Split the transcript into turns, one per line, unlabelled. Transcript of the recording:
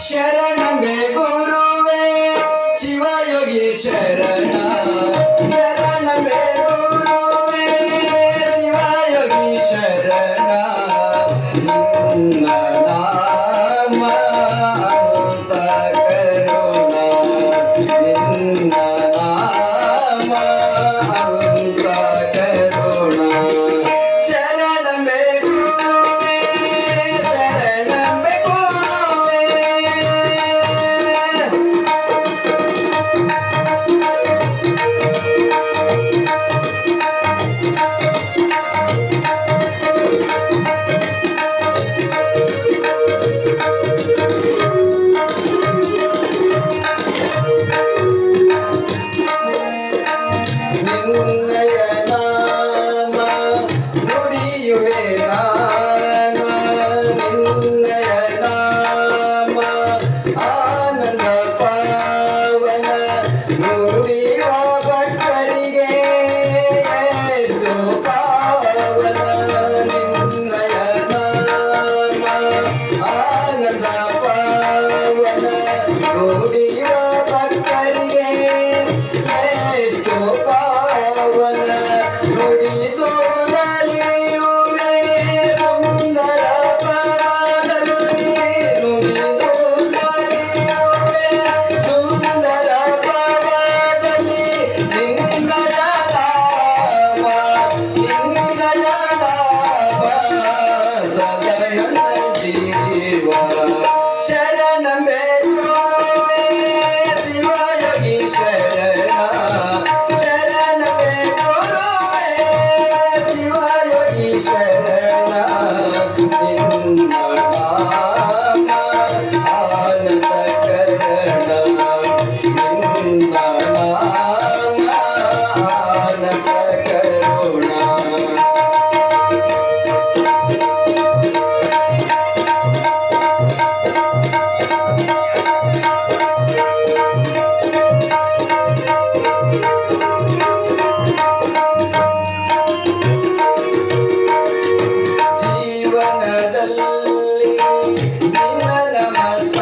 ಶರಣಂಬೆ ಗುರುವೇ ಶಿವಯೋಗಿ ಶರಣ ಶರಣಂಬೆ ಗುರುವೇ ಶಿವಯೋಗಿ ಶರಣ ನಿನ್ನ ನಾಮ ಅನಂತ ಕರುಣ ನಿನ್ನ ನಾಮ ಅನಂತ ಕರುಣ ಶರಣಂಬೆ ಗುರುವೇ ಶರಣಂಬೆ ಗುರುವೇ ನಿನ್ನಯ ನಾಮ ನುಡಿಯುವೆ ನಾನ ನಿನ್ನಯ ನಾಮ ಆನಂದ ಪಾವನ ನುಡಿಯುವ ಭಕ್ತರಿಗೆ ಎಷ್ಟು ಪಾವನ ನಿನ್ನಯ ನಾಮ ಆನಂದ ಪಾವನ ನುಡಿಯುವ ಭಕ್ತರಿಗೆ ಎಷ್ಟು ಪಾವನ ನುಡಿದು ನಲಿಯುವೆ ಸುಂದರ ಪದದಲ್ಲಿ ನುಡಿದು ನಲಿಯುವೆ ಸುಂದರ ಪದದಲ್ಲಿ ನಿನ್ನಯ ನಾಮ ಸದನ ಜೀವ ಶರಣಂಬೆ ಗುರುವೇ ಶಿವಯೋಗಿ ಶರಣ ಶರಣಂಬೆ ಗುರುವೇ ಶಿವಯೋಗಿ ಶರಣ ನಿನ್ನ ನಾಮ ಆನಂದ ಕರಣ ನಿನ್ನ ನಾಮ ಆನಂದ ಕರುಣ ಜೀವನದಲ್ಲಿ ನಿನ್ನ ನಮಸ್ಕಾರ